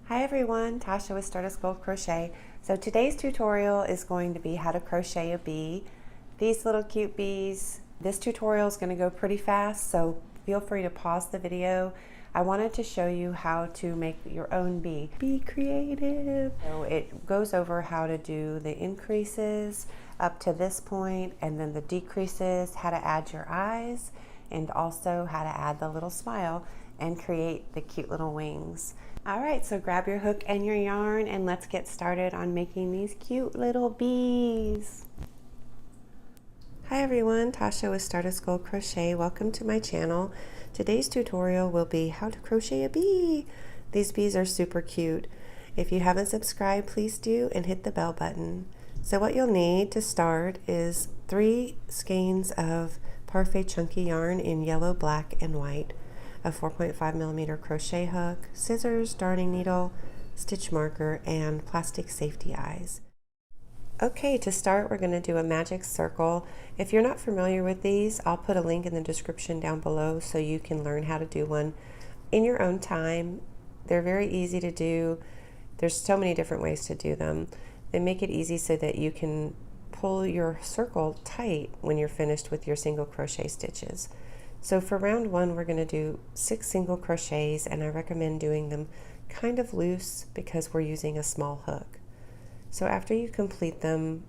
Hi everyone, Tasha with Stardust Gold Crochet. So today's tutorial is going to be how to crochet a bee. These little cute bees, this tutorial is going to go pretty fast, so feel free to pause the video. I wanted to show you how to make your own bee. Be creative! So it goes over how to do the increases up to this point, and then the decreases, how to add your eyes, and also how to add the little smile and create the cute little wings. All right, so grab your hook and your yarn and let's get started on making these cute little bees. Hi everyone, Tasha with Stardust Gold Crochet. Welcome to my channel. Today's tutorial will be how to crochet a bee. These bees are super cute. If you haven't subscribed, please do and hit the bell button. So what you'll need to start is 3 skeins of Parfait Chunky yarn in yellow, black, and white, a 4.5mm crochet hook, scissors, darning needle, stitch marker, and plastic safety eyes. Okay, to start we're going to do a magic circle. If you're not familiar with these, I'll put a link in the description down below so you can learn how to do one in your own time. They're very easy to do. There's so many different ways to do them. They make it easy so that you can pull your circle tight when you're finished with your single crochet stitches. So for round 1 we're going to do 6 single crochets, and I recommend doing them kind of loose because we're using a small hook. So after you complete them,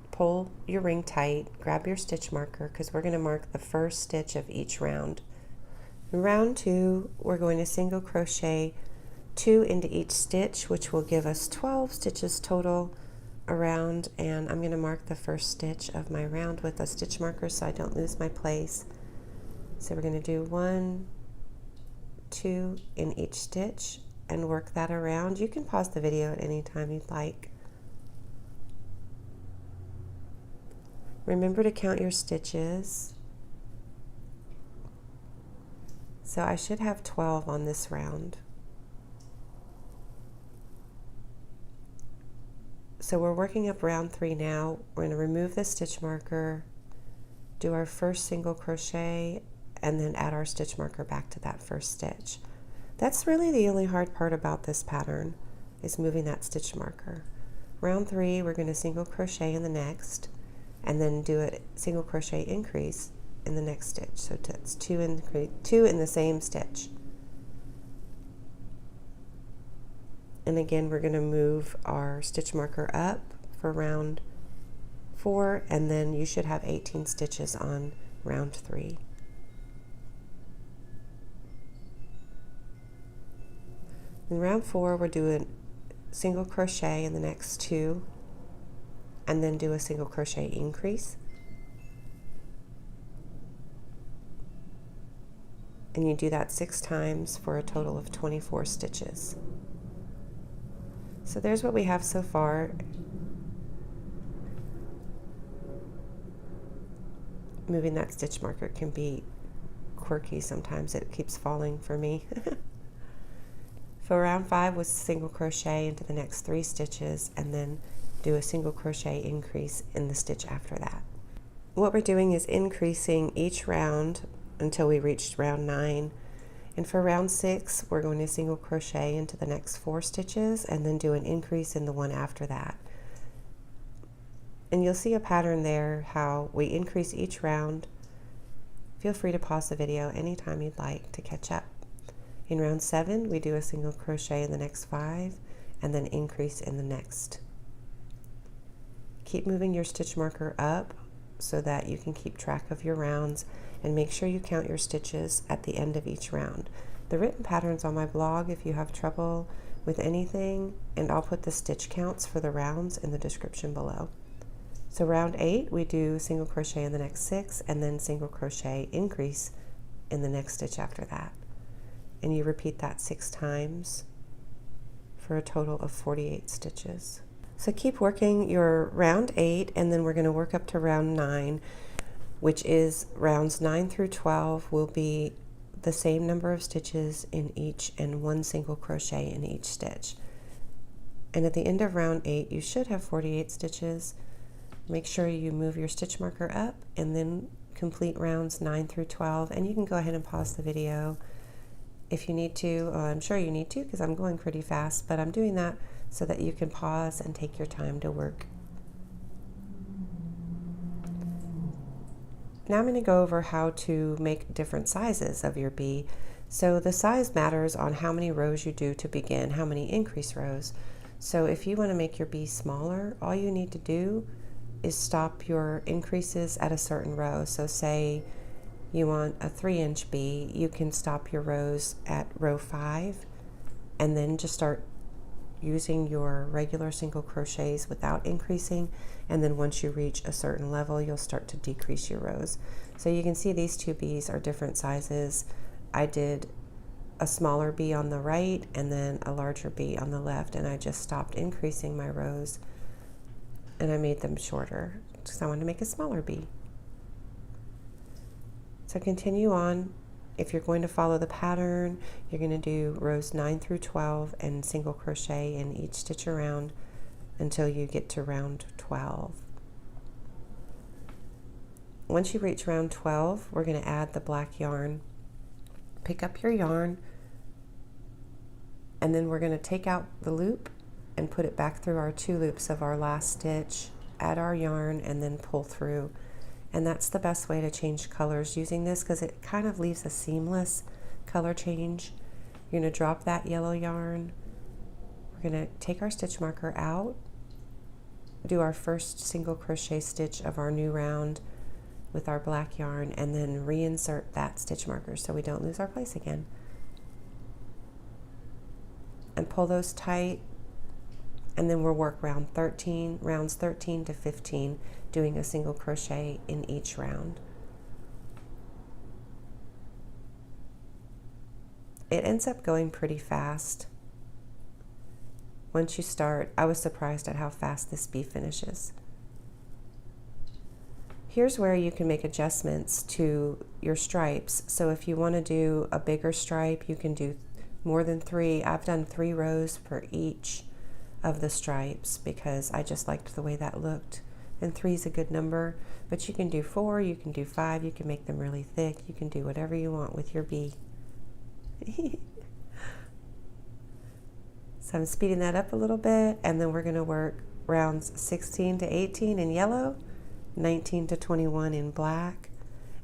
pull your ring tight, grab your stitch marker because we're going to mark the first stitch of each round. In round 2 we're going to single crochet 2 into each stitch, which will give us 12 stitches total around, and I'm going to mark the first stitch of my round with a stitch marker so I don't lose my place. So we're going to do 1, 2 in each stitch and work that around. You can pause the video at any time you'd like. Remember to count your stitches. So I should have 12 on this round. So we're working up round 3 now. We're going to remove the stitch marker, do our first single crochet, and then add our stitch marker back to that first stitch. That's really the only hard part about this pattern, is moving that stitch marker. Round 3 we're going to single crochet in the next, and then do a single crochet increase in the next stitch. So that's 2 in the same stitch. And again we're going to move our stitch marker up for round 4, and then you should have 18 stitches on round 3. In round 4 we're doing single crochet in the next 2, and then do a single crochet increase, and you do that 6 times for a total of 24 stitches. So there's what we have so far. Moving that stitch marker can be quirky sometimes. It keeps falling for me. For round 5 was single crochet into the next 3 stitches, and then do a single crochet increase in the stitch after that. What we're doing is increasing each round until we reach round 9. And for round 6 we're going to single crochet into the next 4 stitches and then do an increase in the one after that. And you'll see a pattern there how we increase each round. Feel free to pause the video anytime you'd like to catch up. In round 7 we do a single crochet in the next 5 and then increase in the next. Keep moving your stitch marker up so that you can keep track of your rounds, and make sure you count your stitches at the end of each round. The written pattern's on my blog if you have trouble with anything, and I'll put the stitch counts for the rounds in the description below. So round 8 we do single crochet in the next 6 and then single crochet increase in the next stitch after that. And you repeat that 6 times for a total of 48 stitches. So keep working your round 8, and then we're going to work up to round 9, which is rounds 9 through 12 will be the same number of stitches in each and 1 single crochet in each stitch. And at the end of round 8 you should have 48 stitches. Make sure you move your stitch marker up and then complete rounds 9 through 12, and you can go ahead and pause the video If you need to, I'm sure you need to because I'm going pretty fast, but I'm doing that so that you can pause and take your time to work. Now I'm going to go over how to make different sizes of your bee. So the size matters on how many rows you do to begin, how many increase rows. So if you want to make your bee smaller, all you need to do is stop your increases at a certain row. So say you want a 3-inch bee, you can stop your rows at row 5 and then just start using your regular single crochets without increasing, and then once you reach a certain level you'll start to decrease your rows. So you can see these two bees are different sizes. I did a smaller bee on the right and then a larger bee on the left, and I just stopped increasing my rows and I made them shorter because I wanted to make a smaller bee. So continue on. If you're going to follow the pattern, you're going to do rows 9 through 12 and single crochet in each stitch around until you get to round 12. Once you reach round 12, we're going to add the black yarn. Pick up your yarn, and then we're going to take out the loop and put it back through our 2 loops of our last stitch, add our yarn, and then pull through. And that's the best way to change colors using this because it kind of leaves a seamless color change. You're going to drop that yellow yarn. We're going to take our stitch marker out, do our first single crochet stitch of our new round with our black yarn, and then reinsert that stitch marker so we don't lose our place again. And pull those tight, and then we'll work rounds 13 to 15, doing a single crochet in each round. It ends up going pretty fast. Once you start, I was surprised at how fast this bee finishes. Here's where you can make adjustments to your stripes. So if you want to do a bigger stripe, you can do more than 3. I've done 3 rows per each of the stripes because I just liked the way that looked, and 3 is a good number, but you can do 4, you can do 5, you can make them really thick, you can do whatever you want with your bee. So I'm speeding that up a little bit, and then we're going to work rounds 16 to 18 in yellow, 19 to 21 in black,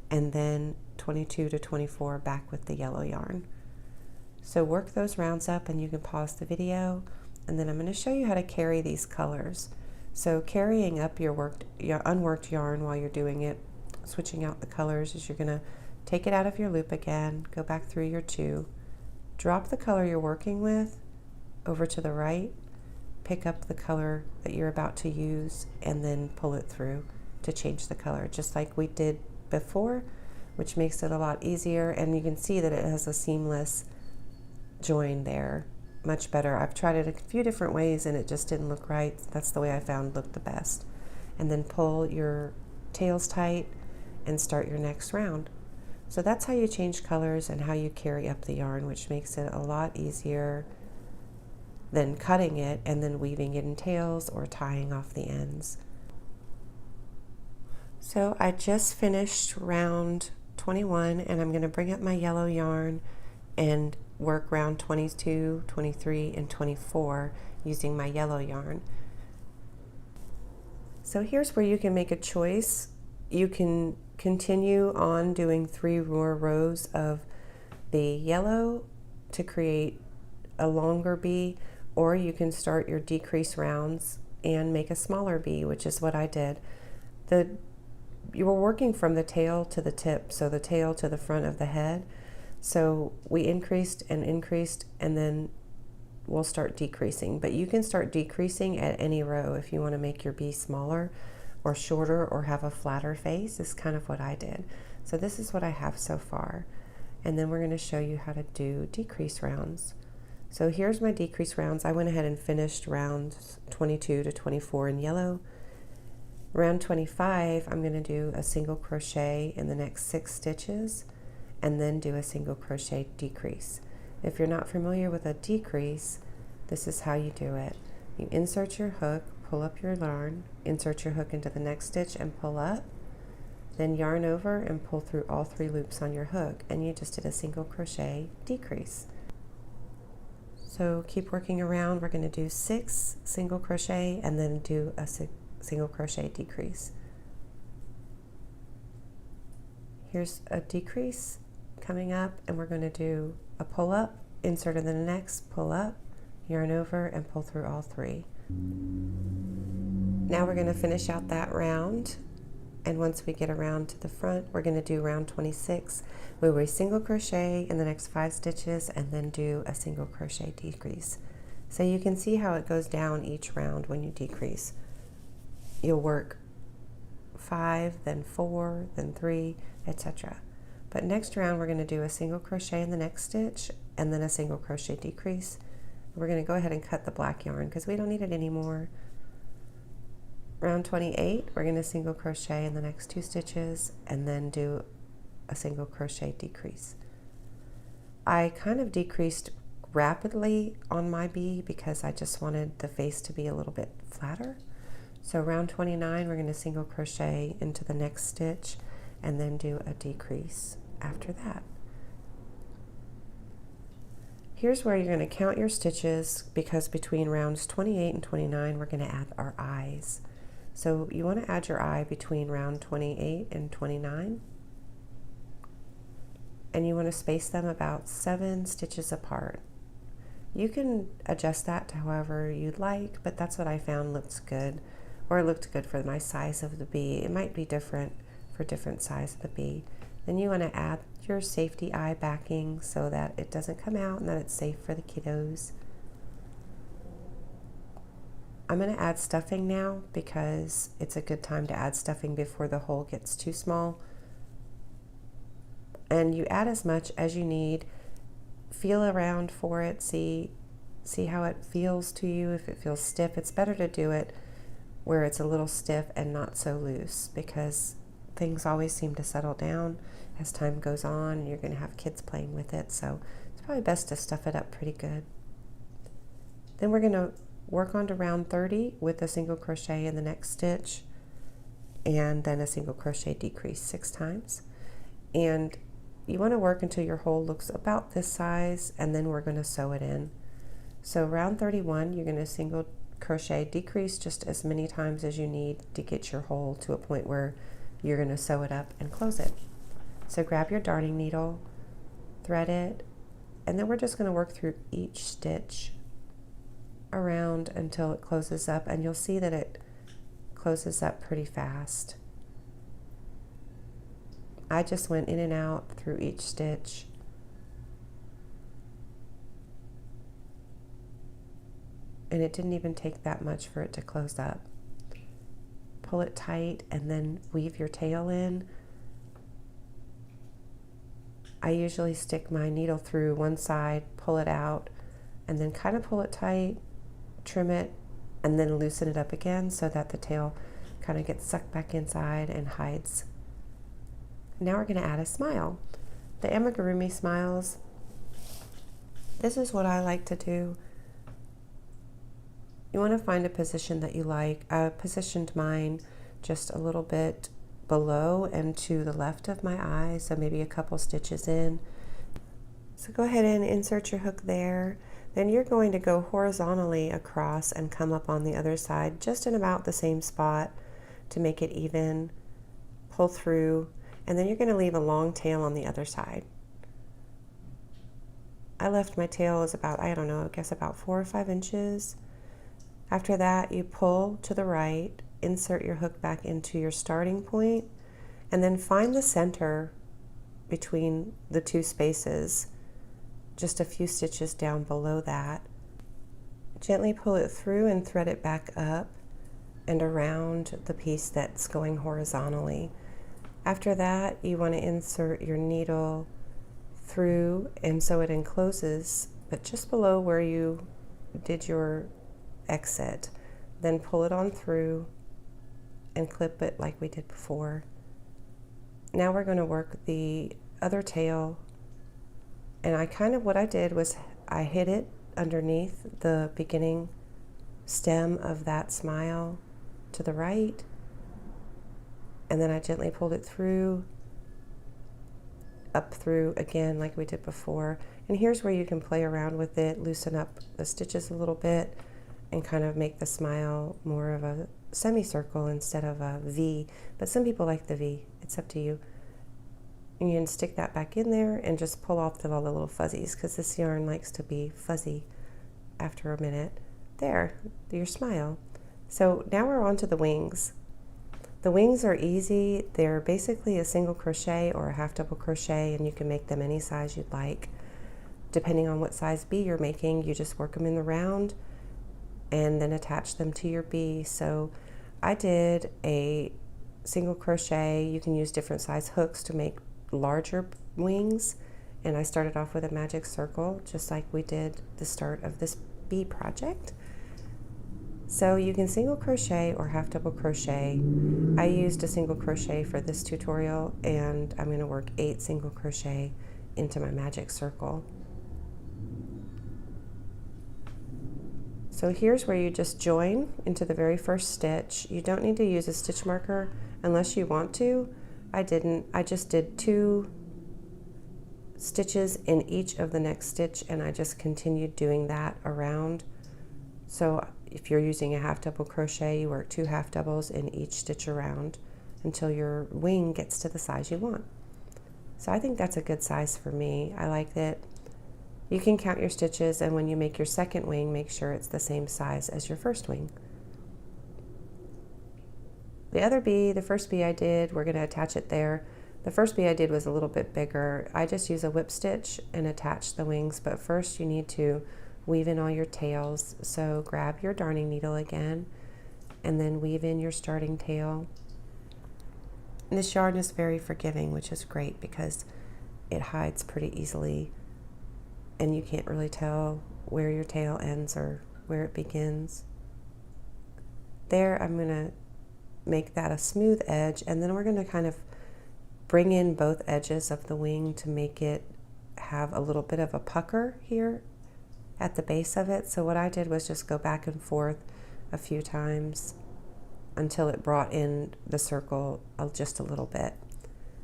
and then 22 to 24 back with the yellow yarn. So work those rounds up, and you can pause the video, and then I'm going to show you how to carry these colors. So carrying up your unworked yarn while you're doing it, switching out the colors, is you're going to take it out of your loop again, go back through your 2, drop the color you're working with over to the right, pick up the color that you're about to use, and then pull it through to change the color, just like we did before, which makes it a lot easier. And you can see that it has a seamless join there. Much better. I've tried it a few different ways and it just didn't look right. That's the way I found looked the best. And then pull your tails tight and start your next round. So that's how you change colors and how you carry up the yarn, which makes it a lot easier than cutting it and then weaving it in tails or tying off the ends. So I just finished round 21, and I'm going to bring up my yellow yarn and work round 22, 23, and 24 using my yellow yarn. So here's where you can make a choice. You can continue on doing 3 more rows of the yellow to create a longer bee, or you can start your decrease rounds and make a smaller bee, which is what I did. You were working from the tail to the tip, so the tail to the front of the head. So we increased, and then we'll start decreasing. But you can start decreasing at any row if you want to make your bee smaller or shorter or have a flatter face. Is kind of what I did. So this is what I have so far. And then we're going to show you how to do decrease rounds. So here's my decrease rounds. I went ahead and finished rounds 22 to 24 in yellow. Round 25, I'm going to do a single crochet in the next 6 stitches and then do a single crochet decrease. If you're not familiar with a decrease, this is how you do it. You insert your hook, pull up your yarn, insert your hook into the next stitch and pull up, Then yarn over and pull through all 3 loops on your hook, and you just did a single crochet decrease. So keep working around. We're going to do 6 single crochet and then do a single crochet decrease. Here's a decrease coming up, and we're going to do a pull up, insert in the next, pull up, yarn over, and pull through all 3. Now we're going to finish out that round, and once we get around to the front, we're going to do round 26, where we single crochet in the next 5 stitches and then do a single crochet decrease. So you can see how it goes down each round when you decrease. You'll work 5, then 4, then 3, etc. But next round we're going to do a single crochet in the next stitch and then a single crochet decrease. We're going to go ahead and cut the black yarn because we don't need it anymore. Round 28, we're going to single crochet in the next 2 stitches and then do a single crochet decrease. I kind of decreased rapidly on my bee because I just wanted the face to be a little bit flatter. So round 29, we're going to single crochet into the next stitch and then do a decrease after that. Here's where you're going to count your stitches, because between rounds 28 and 29 we're going to add our eyes. So you want to add your eye between round 28 and 29, and you want to space them about 7 stitches apart. You can adjust that to however you'd like, but that's what I found looks good, or it looked good for my size of the bee. It might be different for different size of the bee. Then you want to add your safety eye backing so that it doesn't come out and that it's safe for the kiddos. I'm going to add stuffing now because it's a good time to add stuffing before the hole gets too small. And you add as much as you need. Feel around for it, see how it feels to you. If it feels stiff, it's better to do it where it's a little stiff and not so loose, because things always seem to settle down as time goes on and you're going to have kids playing with it, so it's probably best to stuff it up pretty good. Then we're going to work on to round 30 with a single crochet in the next stitch and then a single crochet decrease 6 times. And you want to work until your hole looks about this size, and then we're going to sew it in. So round 31, you're going to single crochet decrease just as many times as you need to get your hole to a point where you're going to sew it up and close it. So grab your darning needle, thread it, and then we're just going to work through each stitch around until it closes up, and you'll see that it closes up pretty fast. I just went in and out through each stitch. And it didn't even take that much for it to close up. Pull it tight and then weave your tail in. I usually stick my needle through one side, pull it out, and then kind of pull it tight, trim it, and then loosen it up again so that the tail kind of gets sucked back inside and hides. Now we're going to add a smile. The amigurumi smiles, this is what I like to do. You want to find a position that you like. I positioned mine just a little bit below and to the left of my eye, so maybe a couple stitches in. So go ahead and insert your hook there. Then you're going to go horizontally across and come up on the other side just in about the same spot to make it even. Pull through, and then you're going to leave a long tail on the other side. I left my tail as about, I don't know, I guess about 4 or 5 inches. After that, you pull to the right, insert your hook back into your starting point, and then find the center between the 2 spaces, just a few stitches down below that. Gently pull it through and thread it back up and around the piece that's going horizontally. After that, you want to insert your needle through, and so it encloses, but just below where you did your exit. Then pull it on through and clip it like we did before. Now we're going to work the other tail, and what I did was I hid it underneath the beginning stem of that smile to the right, and then I gently pulled it through, up through again like we did before. And here's where you can play around with it, loosen up the stitches a little bit, and kind of make the smile more of a semicircle instead of a V. But some people like the V. It's up to you. And you can stick that back in there and just pull off all the little fuzzies, because this yarn likes to be fuzzy after a minute. There, your smile. So now we're on to the wings. The wings are easy. They're basically a single crochet or a half double crochet, and you can make them any size you'd like. Depending on what size bee you're making, you just work them in the round and then attach them to your bee. So I did a single crochet. You can use different size hooks to make larger wings, and I started off with a magic circle just like we did the start of this bee project. So you can single crochet or half double crochet. I used a single crochet for this tutorial, and I'm going to work 8 single crochet into my magic circle. So here's where you just join into the very first stitch. You don't need to use a stitch marker unless you want to. I didn't. I just did 2 stitches in each of the next stitch, and I just continued doing that around. So if you're using a half double crochet, you work 2 half doubles in each stitch around until your wing gets to the size you want. So I think that's a good size for me. I like it. You can count your stitches, and when you make your second wing, make sure it's the same size as your first wing. The other bee, the first bee I did, we're going to attach it there. The first bee I did was a little bit bigger. I just use a whip stitch and attach the wings, but first you need to weave in all your tails. So grab your darning needle again and then weave in your starting tail. And this yarn is very forgiving, which is great because it hides pretty easily and you can't really tell where your tail ends or where it begins. There, I'm going to make that a smooth edge, and then we're going to kind of bring in both edges of the wing to make it have a little bit of a pucker here at the base of it. So what I did was just go back and forth a few times until it brought in the circle just a little bit.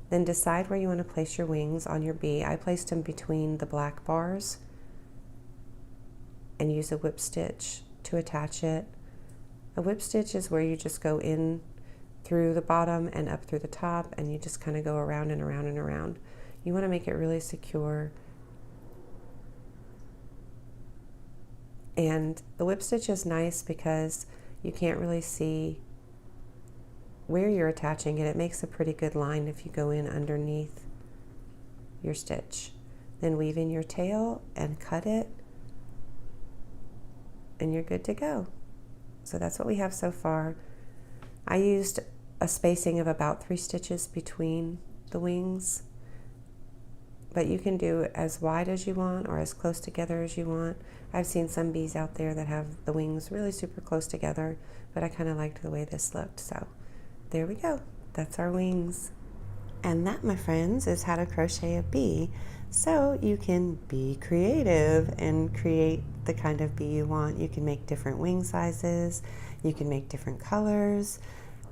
Then decide where you want to place your wings on your bee. I placed them between the black bars and use a whip stitch to attach it. A whip stitch is where you just go in through the bottom and up through the top, and you just kind of go around and around and around. You want to make it really secure. And the whip stitch is nice because you can't really see where you're attaching it. It makes a pretty good line if you go in underneath your stitch. Then weave in your tail and cut it, and you're good to go. So that's what we have so far. I used a spacing of about 3 stitches between the wings, but you can do as wide as you want or as close together as you want. I've seen some bees out there that have the wings really super close together, but I kind of liked the way this looked. So there we go. That's our wings. And that, my friends, is how to crochet a bee. So you can be creative and create the kind of bee you want. You can make different wing sizes, you can make different colors,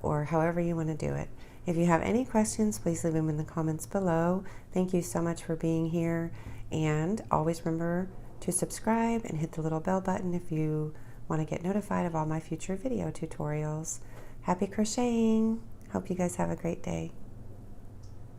or however you want to do it. If you have any questions, please leave them in the comments below. Thank you so much for being here, and always remember to subscribe and hit the little bell button if you want to get notified of all my future video tutorials. Happy crocheting! Hope you guys have a great day.